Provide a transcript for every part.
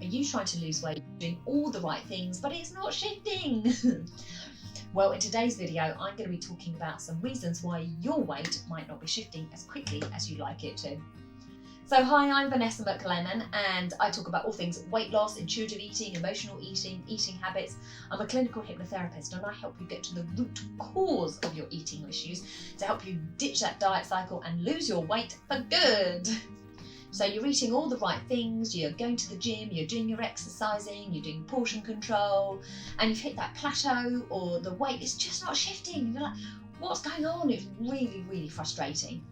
you trying to lose weight, doing all the right things, but it's not shifting. Well, in today's video, I'm going to be talking about some reasons why your weight might not be shifting as quickly as you'd like it to. So hi, I'm Vanessa McLennan, and I talk about all things weight loss, intuitive eating, emotional eating, eating habits. I'm a clinical hypnotherapist, and I help you get to the root cause of your eating issues to help you ditch that diet cycle and lose your weight for good. So you're eating all the right things, you're going to the gym, you're doing your exercising, you're doing portion control, and you've hit that plateau or the weight is just not shifting. You're like, what's going on? It's really, really frustrating.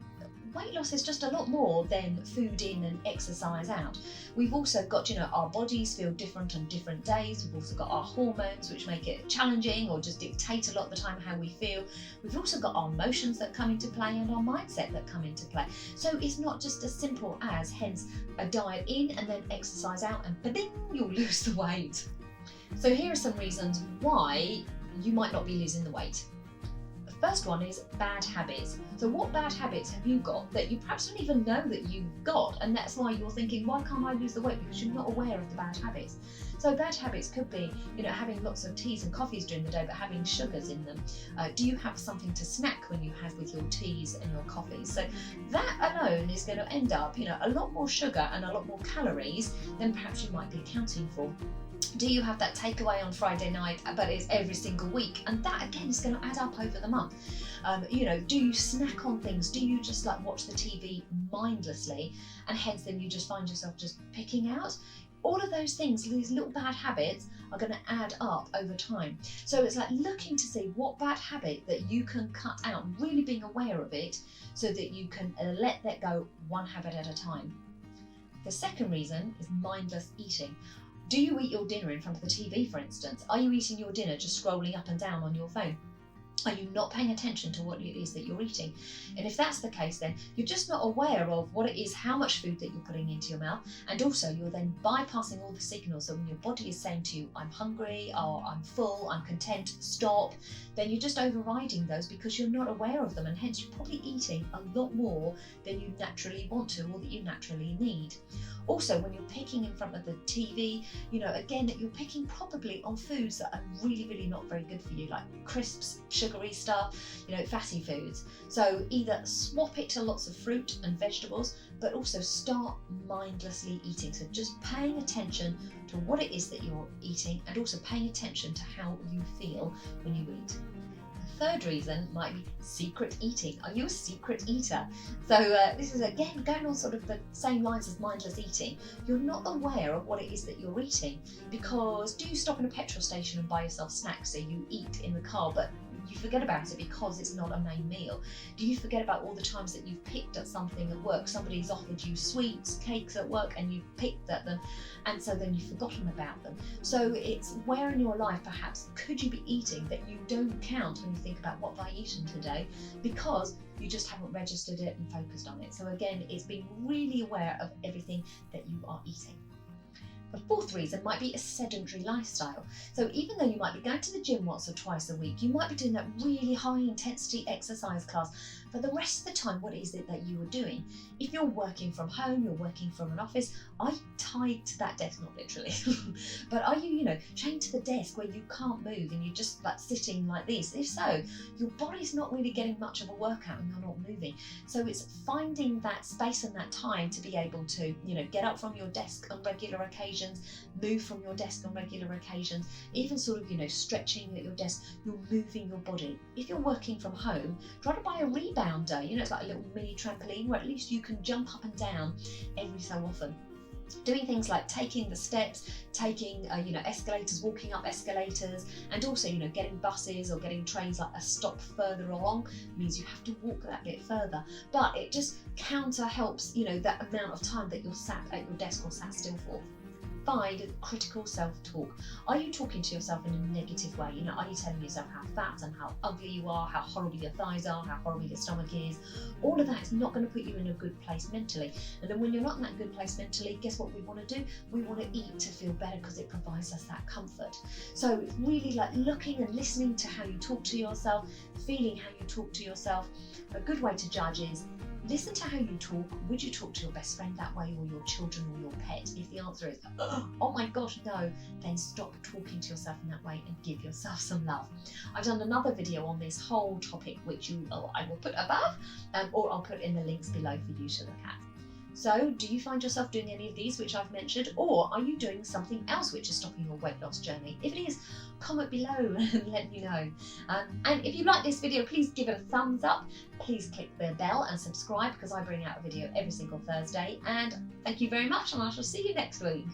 Weight loss is just a lot more than food in and exercise out. We've also got, our bodies feel different on different days. We've also got our hormones, which make it challenging or just dictate a lot of the time how we feel. We've also got our emotions that come into play and our mindset that come into play. So it's not just as simple as, hence, a diet in and then exercise out and ba-ding, you'll lose the weight. So here are some reasons why you might not be losing the weight. First one is bad habits. So what bad habits have you got that you perhaps don't even know that you've got, and that's why you're thinking, why can't I lose the weight? Because you're not aware of the bad habits. So bad habits could be, having lots of teas and coffees during the day, but having sugars in them. Do you have something to snack when you have with your teas and your coffees? So that alone is going to end up, a lot more sugar and a lot more calories than perhaps you might be accounting for. Do you have that takeaway on Friday night, but it's every single week? And that again is going to add up over the month. Do you snack on things? Do you just watch the TV mindlessly, and hence then you just find yourself just picking out? All of those things, these little bad habits, are going to add up over time. So it's like looking to see what bad habit that you can cut out, really being aware of it, so that you can let that go one habit at a time. The second reason is mindless eating. Do you eat your dinner in front of the TV, for instance? Are you eating your dinner just scrolling up and down on your phone? Are you not paying attention to what it is that you're eating? And if that's the case, then you're just not aware of what it is, how much food that you're putting into your mouth, and also you're then bypassing all the signals. So when your body is saying to you, I'm hungry, or I'm full, I'm content, stop, then you're just overriding those because you're not aware of them, and hence you're probably eating a lot more than you naturally want to or that you naturally need. Also, when you're picking in front of the TV, again, you're picking probably on foods that are really, really not very good for you, like crisps, sugary stuff, fatty foods. So either swap it to lots of fruit and vegetables, but also start mindlessly eating. So just paying attention to what it is that you're eating, and also paying attention to how you feel when you eat. Third reason might be secret eating. Are you a secret eater? So this is again going on sort of the same lines as mindless eating. You're not aware of what it is that you're eating, because do you stop in a petrol station and buy yourself snacks so you eat in the car, but you forget about it because it's not a main meal? Do you forget about all the times that you've picked at something at work? Somebody's offered you sweets, cakes at work, and you've picked at them, and so then you've forgotten about them. So it's where in your life perhaps could you be eating that you don't count when you think about what have I eaten today, because you just haven't registered it and focused on it. So again, it's being really aware of everything that you are eating. The fourth reason might be a sedentary lifestyle. So even though you might be going to the gym once or twice a week, you might be doing that really high intensity exercise class, but the rest of the time, what is it that you are doing? If you're working from home, you're working from an office, are you tied to that desk? Not literally, but are you, chained to the desk where you can't move and you're just sitting like this? If so, your body's not really getting much of a workout and you're not moving. So it's finding that space and that time to be able to, get up from your desk on regular occasions, move from your desk on regular occasions, even sort of, stretching at your desk, you're moving your body. If you're working from home, try to buy a rebounder. It's like a little mini trampoline where at least you can jump up and down every so often. Doing things like taking the steps, taking escalators, walking up escalators, and also getting buses or getting trains a stop further along means you have to walk that bit further, but it just helps that amount of time that you're sat at your desk or sat still for. 5, critical self-talk. Are you talking to yourself in a negative way? Are you telling yourself how fat and how ugly you are, how horrible your thighs are, how horrible your stomach is? All of that is not going to put you in a good place mentally. And then when you're not in that good place mentally, guess what we want to do? We want to eat to feel better because it provides us that comfort. So it's really looking and listening to how you talk to yourself, feeling how you talk to yourself. A good way to judge is, Listen to how you talk. Would you talk to your best friend that way, or your children, or your pet? If the answer is, oh my gosh, no, then stop talking to yourself in that way and give yourself some love. I've done another video on this whole topic, which I will put above, or I'll put in the links below for you to look at. So, do you find yourself doing any of these which I've mentioned, or are you doing something else which is stopping your weight loss journey? If it is, comment below and let me know. And if you like this video, please give it a thumbs up. Please click the bell and subscribe, because I bring out a video every single Thursday. And thank you very much, and I shall see you next week.